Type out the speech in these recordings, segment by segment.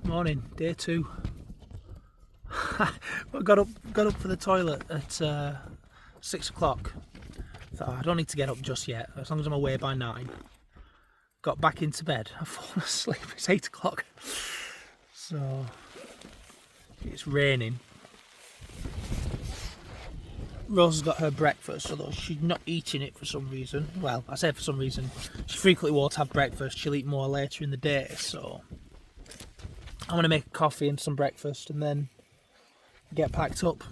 Morning, day 2. I got up for the toilet at 6 o'clock. Thought, I don't need to get up just yet, as long as I'm away by 9. Got back into bed, I've fallen asleep, it's 8 o'clock. So, it's raining. Rose has got her breakfast, although she's not eating it for some reason. Well, I say for some reason. She frequently won't have breakfast, she'll eat more later in the day, so I'm going to make a coffee and some breakfast and then get packed up.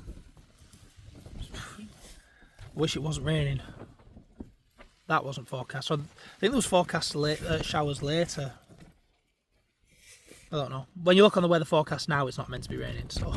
Wish it wasn't raining. That wasn't forecast. So I think there was forecast showers later. I don't know. When you look on the weather forecast now, it's not meant to be raining, so...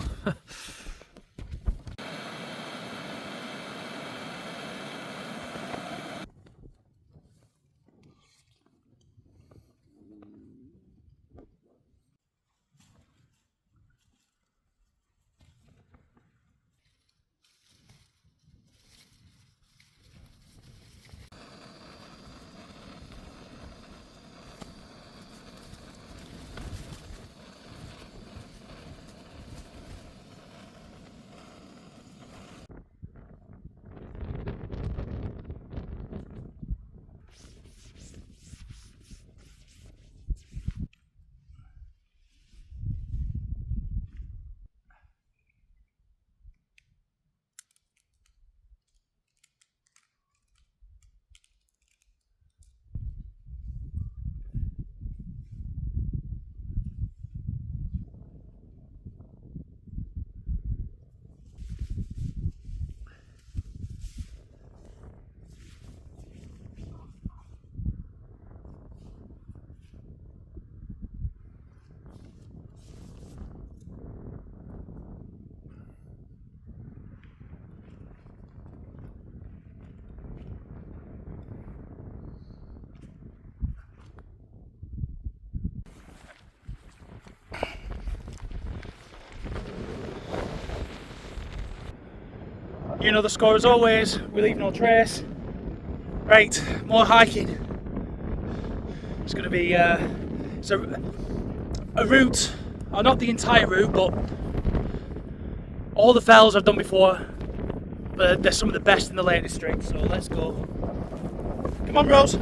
You know the score as always, we leave no trace. Right, more hiking. It's going to be it's a route, or not the entire route, but all the fells I've done before, but they're some of the best in the Lake District, so let's go. Come on, Rose.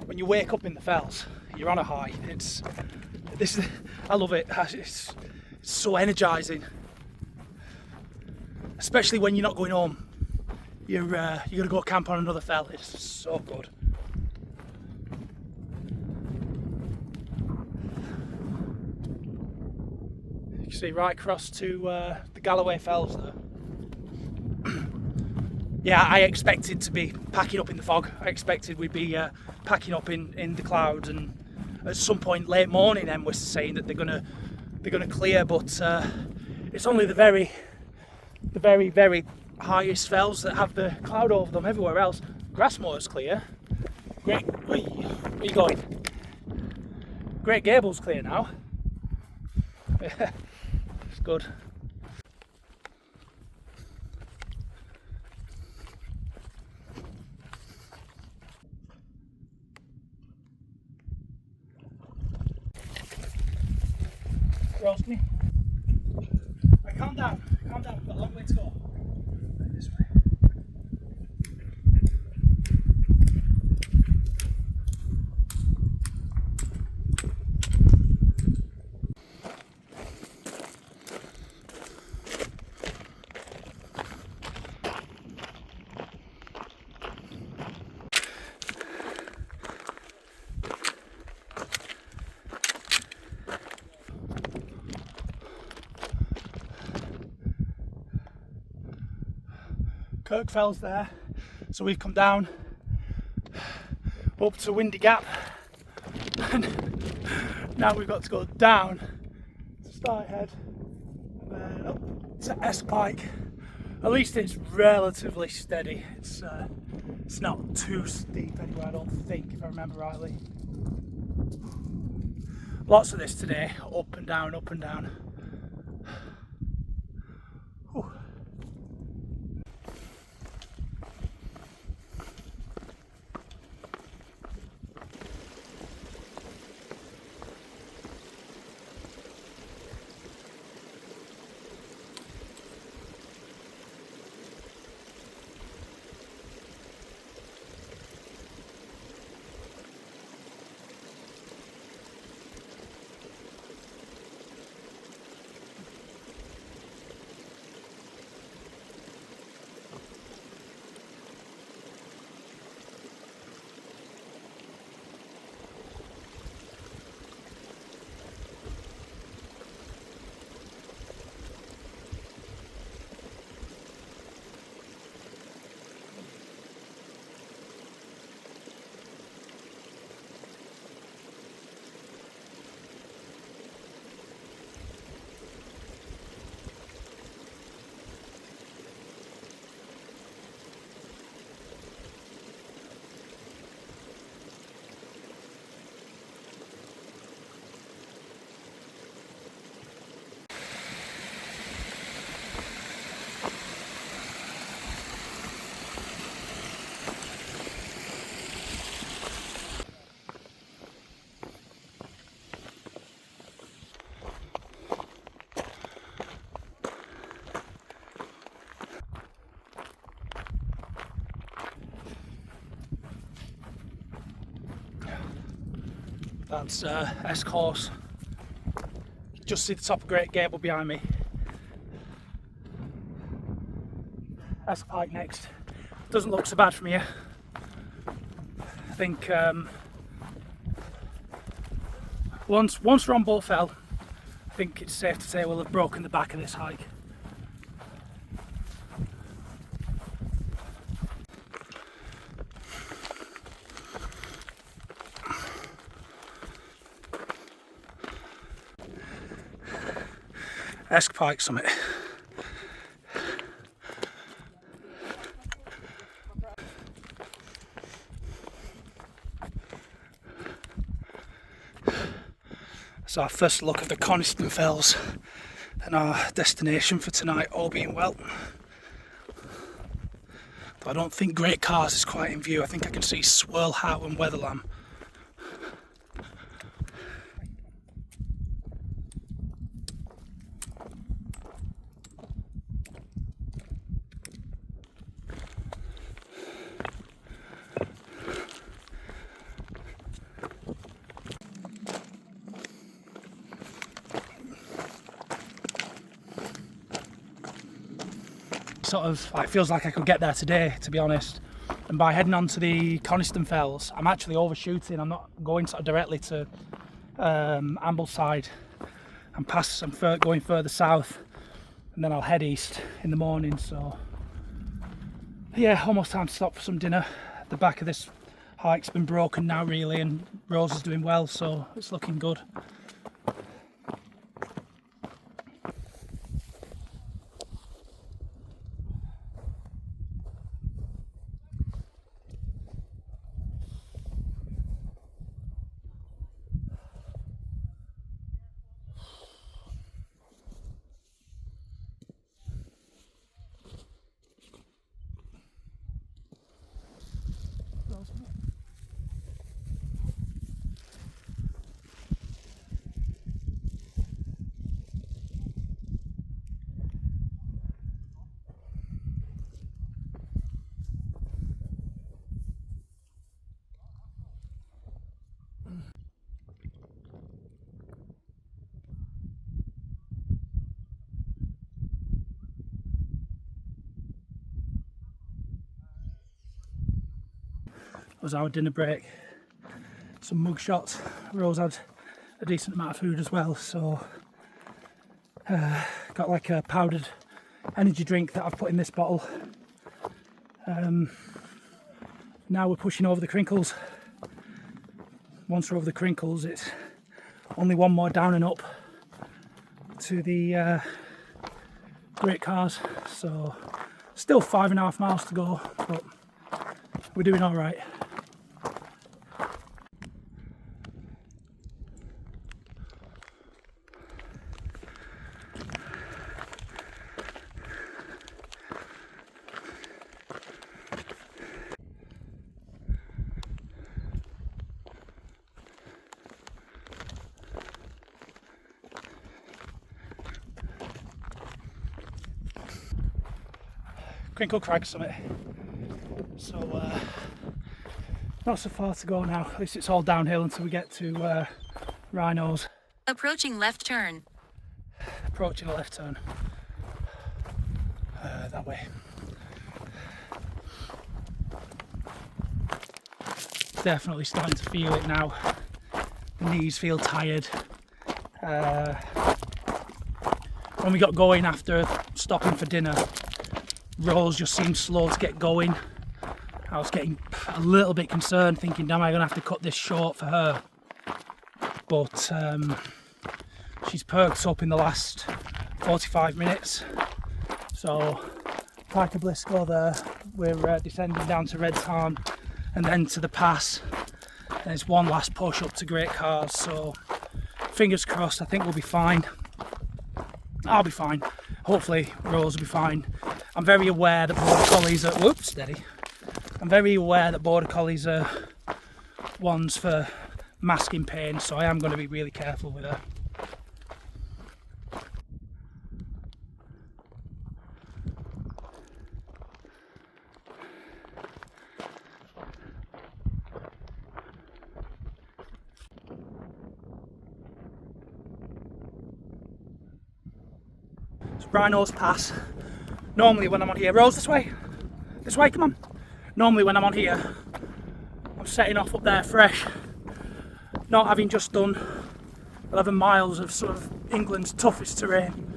When you wake up in the fells, you're on a high. I love it. It's so energising, especially when you're not going home. You're gonna go camp on another fell. It's so good. You can see right across to the Galloway Fells there. Yeah, I expected to be packing up in the fog. I expected we'd be packing up in the clouds, and at some point late morning, Em was saying that they're gonna clear, but it's only the very highest fells that have the cloud over them. Everywhere else, Grassmoor's clear. Great, where are you going? Great Gable's clear now. It's good. Rose, come here. Right, calm down, we've got a long way to go. Right, this way. Kirk Fell's there, so we've come down up to Windy Gap, and now we've got to go down to Starry Head and then up to Esk Pike. At least it's relatively steady. It's not too steep anywhere, I don't think, if I remember rightly. Lots of this today, up and down, That's Esk Hause. Just see the top of Great Gable behind me. Esk Pike next. Doesn't look so bad from here. I think once we're on Kirk Fell, I think it's safe to say we'll have broken the back of this hike. Esk Pike summit. So our first look at the Coniston Fells and our destination for tonight, all being well. Though I don't think Great Cars is quite in view. I think I can see Swirl Hat and Weatherlam. Sort of, it feels like I could get there today, to be honest. And by heading on to the Coniston Fells, I'm actually overshooting. I'm not going sort of directly to Ambleside. I'm going further south, and then I'll head east in the morning. So yeah, almost time to stop for some dinner. The back of this hike's been broken now, really, and Rose is doing well, so it's looking good. Was our dinner break. Some mug shots. Rose had a decent amount of food as well, so got like a powdered energy drink that I've put in this bottle. Now we're pushing over the Crinkles. Once we're over the Crinkles, it's only one more down and up to the Great Cars, so still 5.5 miles to go, but we're doing all right. Crinkle Crags summit. So not so far to go now. At least it's all downhill until we get to Rhinos. Approaching left turn. Approaching a left turn. That way. Definitely starting to feel it now. The knees feel tired. When we got going after stopping for dinner, Rose just seemed slow to get going. I was getting a little bit concerned, thinking, am I going to have to cut this short for her? But she's perked up in the last 45 minutes. So, Pike Blisco there, we're descending down to Red Tarn and then to the pass. And it's one last push up to Great Cars, so fingers crossed, I think we'll be fine. I'll be fine. Hopefully Rose will be fine. I'm very aware that border collies are I'm very aware that border collies are ones for masking pain, so I am going to be really careful with her. Rhinos Pass. Normally when I'm on here, Rose, this way, come on. Normally when I'm on here, I'm setting off up there fresh, not having just done 11 miles of sort of England's toughest terrain.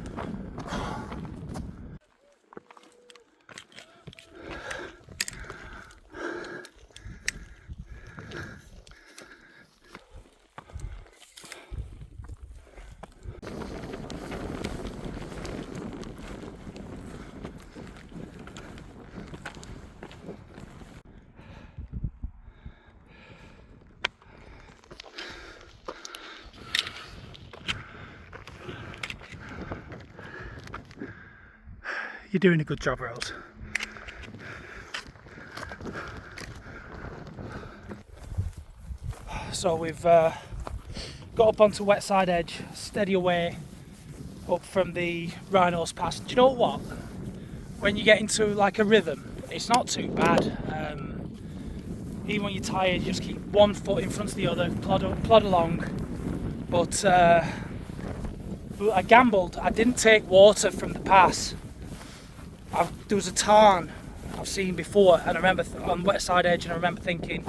You're doing a good job, Rose. So we've got up onto Wetside Edge, steady away up from the Rhinos Pass. Do you know what? When you get into like a rhythm, it's not too bad. Even when you're tired, you just keep one foot in front of the other, plod along. But I gambled. I didn't take water from the pass. There was a tarn I've seen before, and I remember on Wetside Edge, and I remember thinking,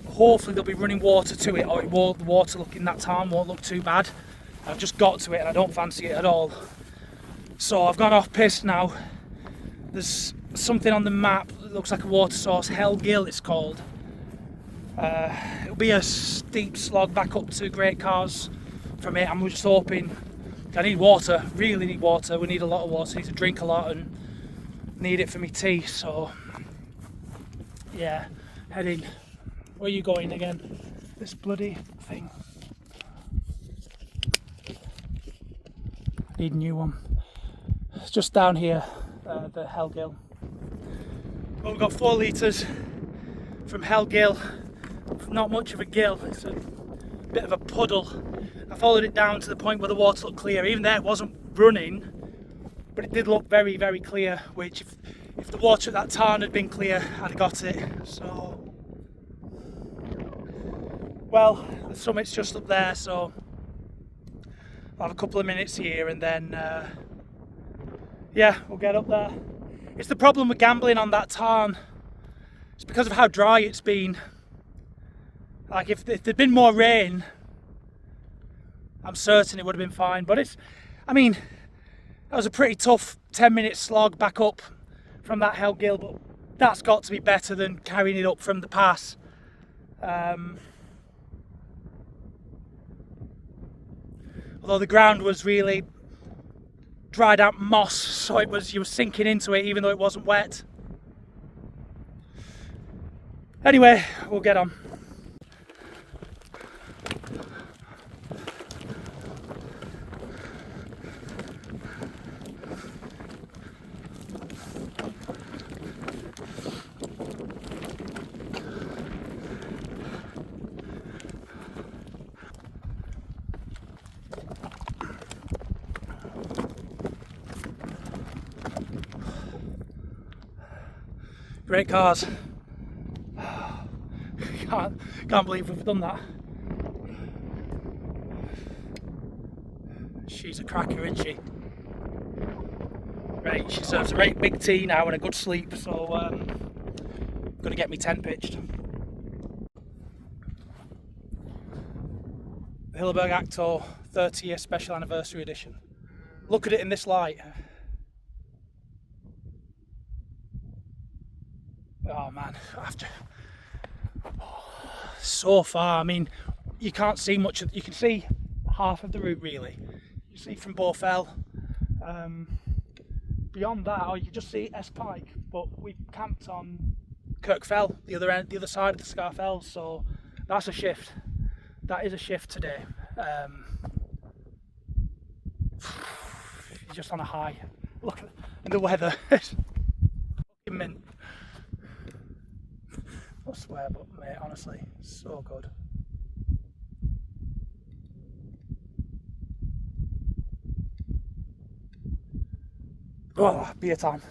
hopefully there'll be running water to it, or the water looking that tarn won't look too bad. I've just got to it, and I don't fancy it at all. So I've gone off piste now. There's something on the map that looks like a water source, Hell Gill it's called. It'll be a steep slog back up to Great Cars from it. I'm just hoping. I need water, really need water. We need a lot of water. I need to drink a lot and need it for me tea. So yeah, heading. Where are you going again? This bloody thing. Need a new one. It's just down here, the Hell Gill. Well, we've got 4 litres from Hell Gill. Not much of a gill. It's a bit of a puddle. I followed it down to the point where the water looked clear. Even there it wasn't running, but it did look very, very clear, which if the water at that tarn had been clear, I'd have got it. So, well, the summit's just up there, so I'll have a couple of minutes here and then, yeah, we'll get up there. It's the problem with gambling on that tarn. It's because of how dry it's been. Like if there'd been more rain, I'm certain it would have been fine, but that was a pretty tough 10-minute slog back up from that Hell Gill, but that's got to be better than carrying it up from the pass. Although the ground was really dried out moss, so you were sinking into it even though it wasn't wet. Anyway, we'll get on. Great Cars. Can't believe we've done that. She's a cracker, isn't she? Right, she serves a right big tea now and a good sleep, so gonna get me tent pitched. The Hilleberg Acto 30-year special anniversary edition. Look at it in this light. Oh man, so far, you can't see much you can see half of the route really. You see from Fell. Beyond that, you just see Esk Pike, but we camped on Kirk Fell, the other side of the Scar Fells, so that's a shift. That is a shift today. You're just on a high. Look at the weather. It's fucking mint. I swear, but mate, honestly, so good. Oh, beer time.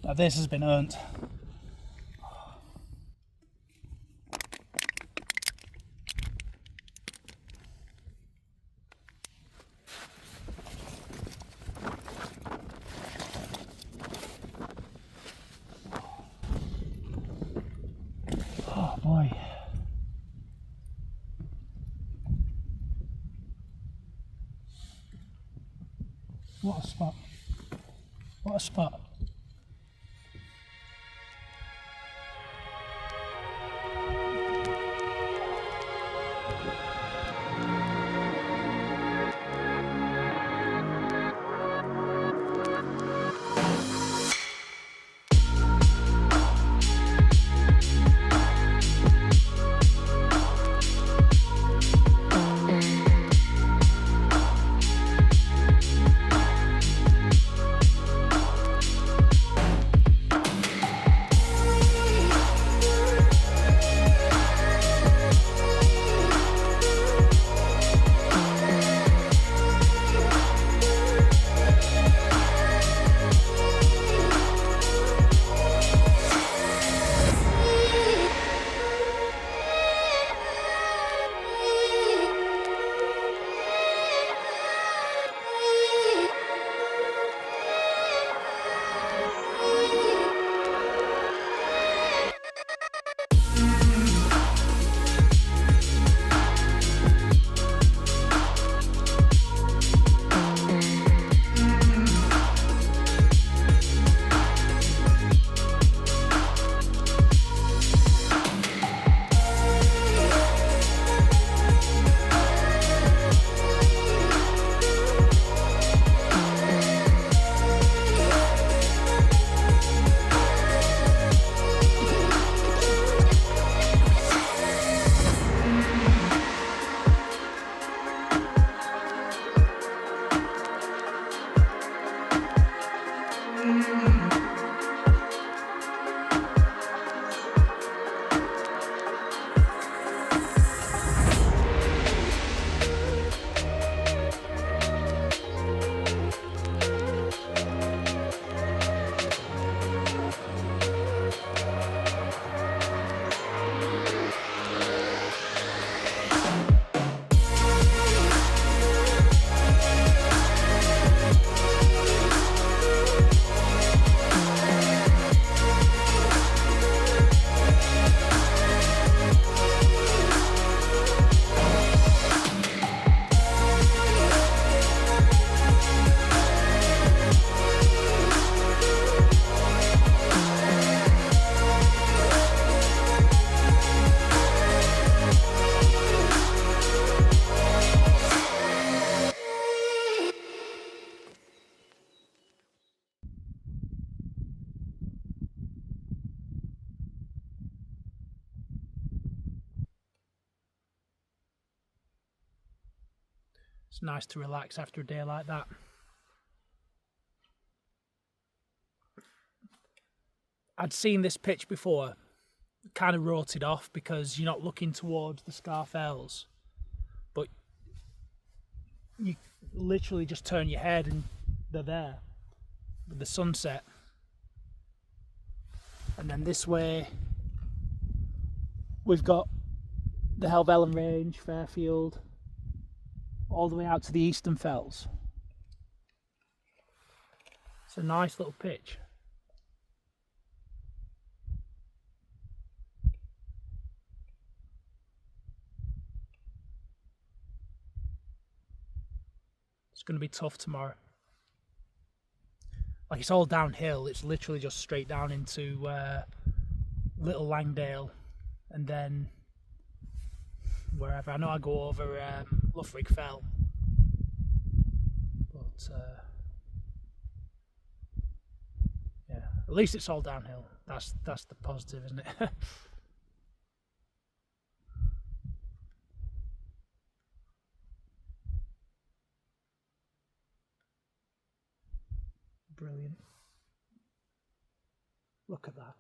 Now this has been earned. Oh boy. What a spot. What a spot. It's nice to relax after a day like that. I'd seen this pitch before, kind of wrote it off because you're not looking towards the Esk Fells, but you literally just turn your head and they're there with the sunset. And then this way we've got the Helvellyn Range, Fairfield, all the way out to the Eastern Fells. It's a nice little pitch. It's going to be tough tomorrow. Like, it's all downhill. It's literally just straight down into Little Langdale and then wherever. I know I go over Kirk Fell, but yeah, at least it's all downhill. That's the positive, isn't it? Brilliant. Look at that.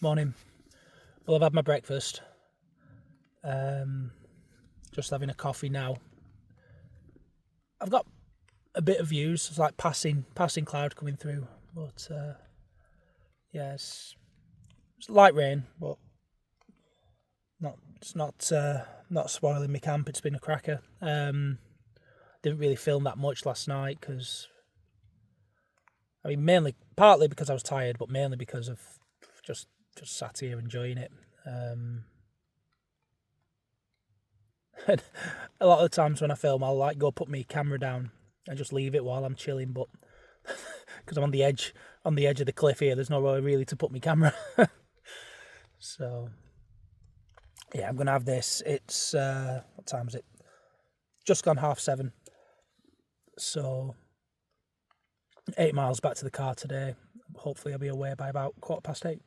morning. Well, I've had my breakfast. Just having a coffee now. I've got a bit of views. It's like passing cloud coming through, but yeah, it's light rain, but it's not spoiling my camp. It's been a cracker. Didn't really film that much last night because, I mean, partly because I was tired, but mainly because of just sat here enjoying it. And a lot of the times when I film, I'll like go put my camera down and just leave it while I'm chilling, but because I'm on the edge of the cliff here, there's nowhere really to put my camera. So yeah, I'm gonna have this. It's what time is it? Just gone 7:30. So 8 miles back to the car today. Hopefully I'll be away by about 8:15.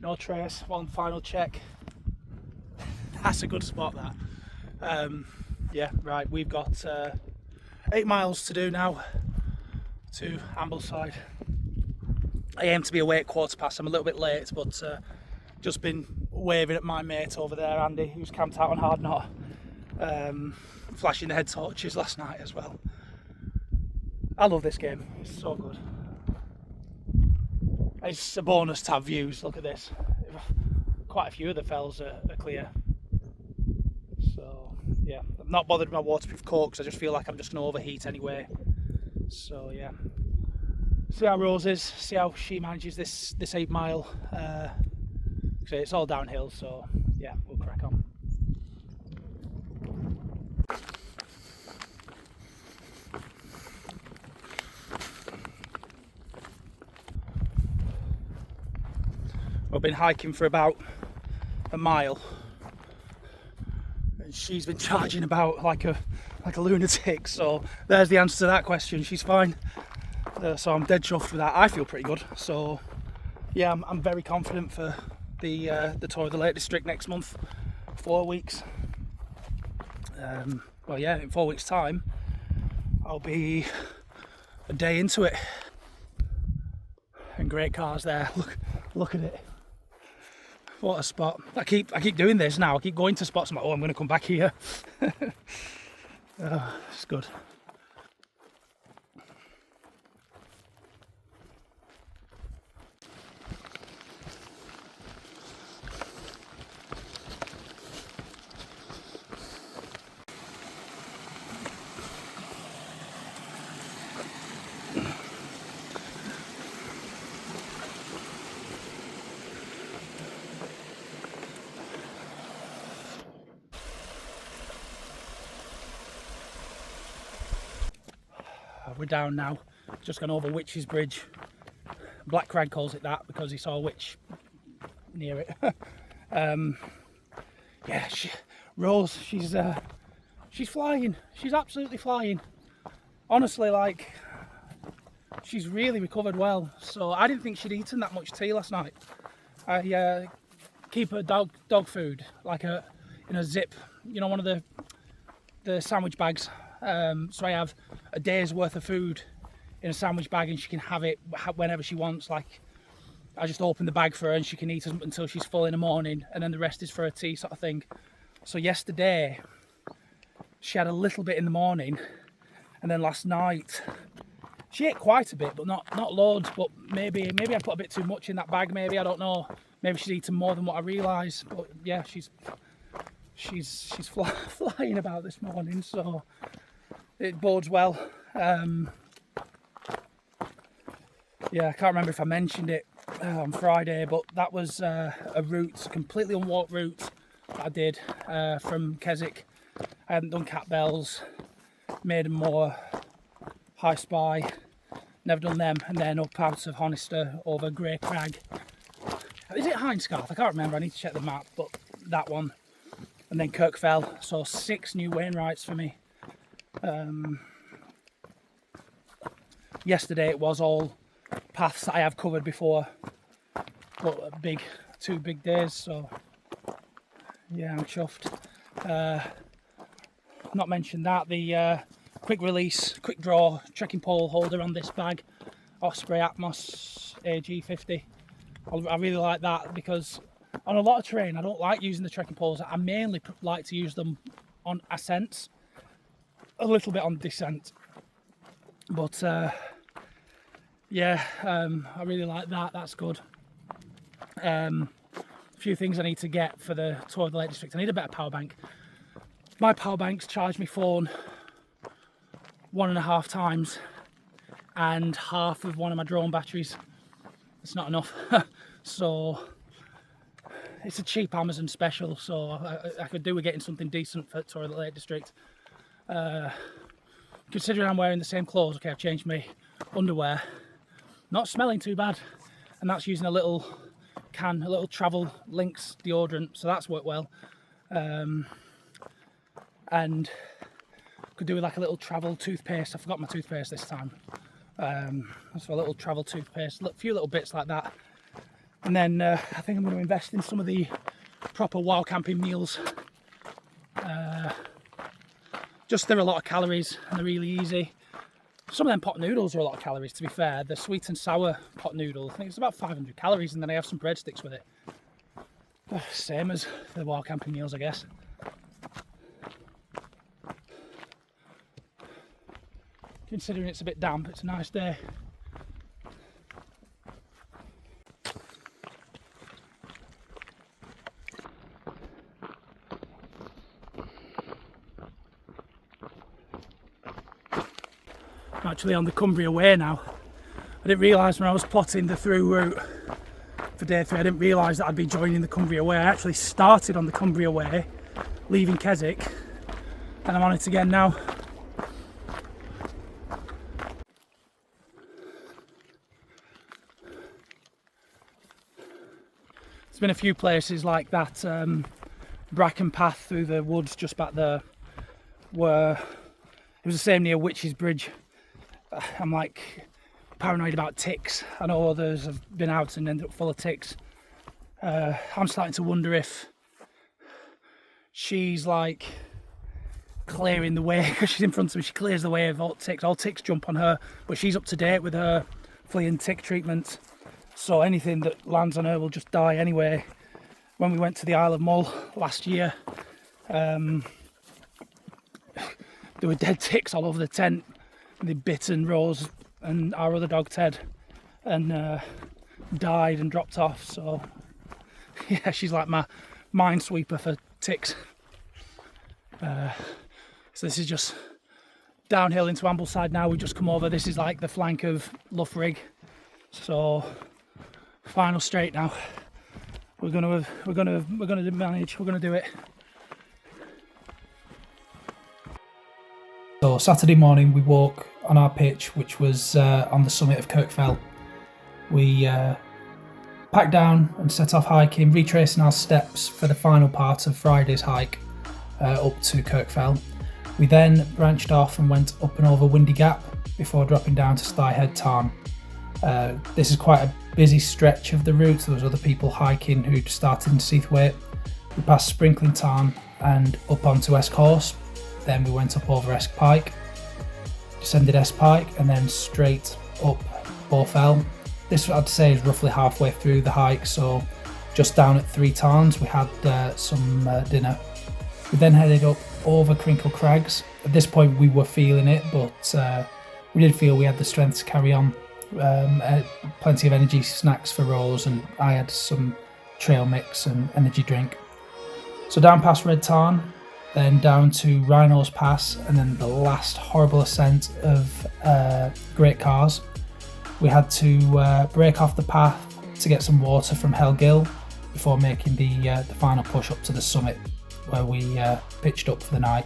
No trace, one final check. That's a good spot, that. Yeah, right, we've got 8 miles to do now to Ambleside. I aim to be away at 15:15. I'm a little bit late, but just been waving at my mate over there, Andy, who's camped out on Hard Knot, flashing the head torches last night as well. I love this game, it's so good. It's a bonus to have views. Look at this. Quite a few of the fells are clear. So yeah, I'm not bothered with my waterproof coat because I just feel like I'm just going to overheat anyway. So yeah, see how Rose is, see how she manages this 8 mile. So it's all downhill, so yeah, we'll crack on. We've been hiking for about a mile, and she's been charging about like a lunatic. So there's the answer to that question. She's fine. So I'm dead chuffed with that. I feel pretty good. So yeah, I'm very confident for the tour of the Lake District next month, 4 weeks. Well, yeah, in 4 weeks' time, I'll be a day into it. And great cars there. Look at it. What a spot. I keep doing this now. I keep going to spots. I'm like, oh, I'm going to come back here. Oh, it's good. We're down now, just gone over Witch's Bridge. Black Crag calls it that because he saw a witch near it. Yeah, Rose, she's flying. She's absolutely flying. Honestly, like, she's really recovered well. So I didn't think she'd eaten that much tea last night. I keep her dog food like in a zip, you know, one of the sandwich bags. So I have a day's worth of food in a sandwich bag, and she can have it whenever she wants. Like, I just open the bag for her and she can eat until she's full in the morning, and then the rest is for her tea, sort of thing. So yesterday she had a little bit in the morning, and then last night she ate quite a bit, but not loads. But maybe I put a bit too much in that bag. Maybe, I don't know. Maybe she's eaten more than what I realised. But yeah, she's flying about this morning, so it bodes well. Yeah, I can't remember if I mentioned it on Friday, but that was a completely unwalked route that I did from Keswick. I hadn't done Cat Bells, made them more high spy, never done them, and then up out of Honister over Grey Crag. Is it Hindscarth? I can't remember, I need to check the map, but that one. And then Kirk Fell, so 6 new Wainwrights for me. Yesterday it was all paths that I have covered before, but 2 big days, so yeah, I'm chuffed. Not mentioned that, the quick release, quick draw trekking pole holder on this bag, Osprey Atmos AG50. I really like that because on a lot of terrain I don't like using the trekking poles. I mainly like to use them on ascents, a little bit on descent, but yeah, I really like that. That's good. A few things I need to get for the tour of the Lake District. I need a better power bank. My power banks charge my phone 1.5 times and half of one of my drone batteries. It's not enough. So it's a cheap Amazon special, so I could do with getting something decent for tour of the Lake District. Considering I'm wearing the same clothes, okay, I've changed my underwear. Not smelling too bad, and that's using a little can, a little Travel Lynx deodorant, so that's worked well. And could do with like a little travel toothpaste. I forgot my toothpaste this time. So a little travel toothpaste, a few little bits like that. And then I think I'm going to invest in some of the proper wild camping meals. Just they're a lot of calories and they're really easy. Some of them pot noodles are a lot of calories, to be fair. The sweet and sour pot noodle, I think it's about 500 calories, and then I have some breadsticks with it. Same as the wild camping meals, I guess. Considering it's a bit damp, it's a nice day. I'm actually on the Cumbria Way now. I didn't realise when I was plotting the through route for day 3, I didn't realise that I'd be joining the Cumbria Way. I actually started on the Cumbria Way, leaving Keswick, and I'm on it again now. There's been a few places like that bracken path through the woods just back there where it was the same near Witch's Bridge. I'm like paranoid about ticks. I know others have been out and ended up full of ticks. I'm starting to wonder if she's like clearing the way because she's in front of me. She clears the way of all ticks. All ticks jump on her, but she's up to date with her flea and tick treatment. So anything that lands on her will just die anyway. When we went to the Isle of Mull last year, there were dead ticks all over the tent. They bit and Rose and our other dog Ted and died and dropped off. So yeah, she's like my minesweeper for ticks. So this is just downhill into Ambleside now. We've just come over. This is like the flank of Loughrig. So final straight now. We're gonna manage. We're gonna do it. So Saturday morning we walk on our pitch, which was on the summit of Kirk Fell. We packed down and set off hiking, retracing our steps for the final part of Friday's hike up to Kirk Fell. We then branched off and went up and over Windy Gap before dropping down to Styhead Tarn. This is quite a busy stretch of the route. There was other people hiking who'd started in Seathwaite. We passed Sprinkling Tarn and up onto Esk Hause. Then we went up over Esk Pike, descended Esk Pike, and then straight up Fell. This, I'd say, is roughly halfway through the hike, so just down at 3 Tarns we had some dinner. We then headed up over Crinkle Crags. At this point we were feeling it, but we did feel we had the strength to carry on. Plenty of energy snacks for Rose, and I had some trail mix and energy drink. So down past Red Tarn, then down to Rhino's Pass, and then the last horrible ascent of Great Cars. We had to break off the path to get some water from Hellgill before making the final push up to the summit, where we pitched up for the night.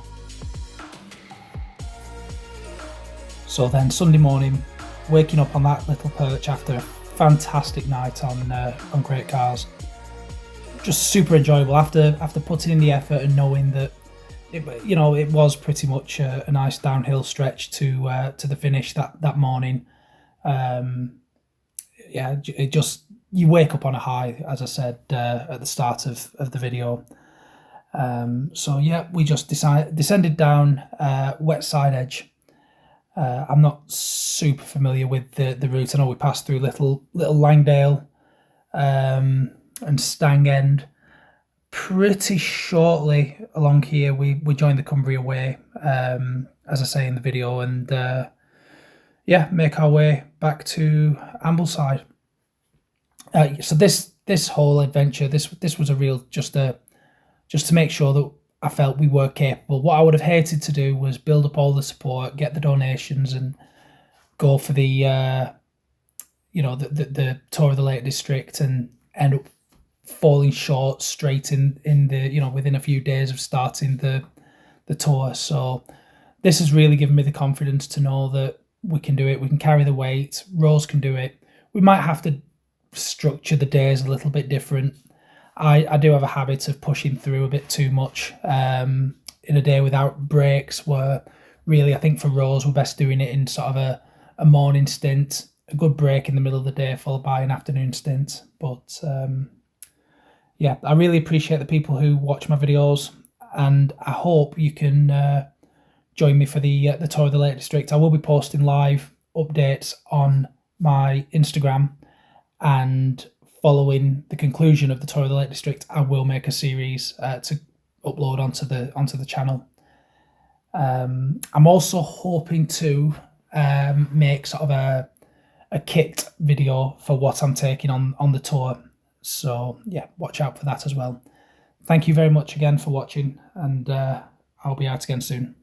So then Sunday morning, waking up on that little perch after a fantastic night on Great Cars. Just super enjoyable after putting in the effort and knowing that it was pretty much a nice downhill stretch to the finish that morning. yeah, it just, you wake up on a high, as I said at the start of the video. So yeah, we just descended down Wet Side Edge. I'm not super familiar with the route. I know we passed through Little Langdale and Stang End. Pretty shortly along here, we joined the Cumbria Way, as I say in the video, and yeah, make our way back to Ambleside. So this whole adventure, this was a real just to make sure that I felt we were capable. What I would have hated to do was build up all the support, get the donations, and go for the the tour of the Lake District and end up falling short straight in the within a few days of starting the tour. So this has really given me the confidence to know that we can do it. We can carry the weight. Rose can do it. We might have to structure the days a little bit different. I do have a habit of pushing through a bit too much in a day without breaks, where really I think for Rose we're best doing it in sort of a morning stint, a good break in the middle of the day followed by an afternoon stint. But yeah, I really appreciate the people who watch my videos, and I hope you can join me for the tour of the Lake District. I will be posting live updates on my Instagram, and following the conclusion of the tour of the Lake District, I will make a series to upload onto the channel. I'm also hoping to make sort of a kit video for what I'm taking on the tour. So yeah, watch out for that as well. Thank you very much again for watching, and I'll be out again soon.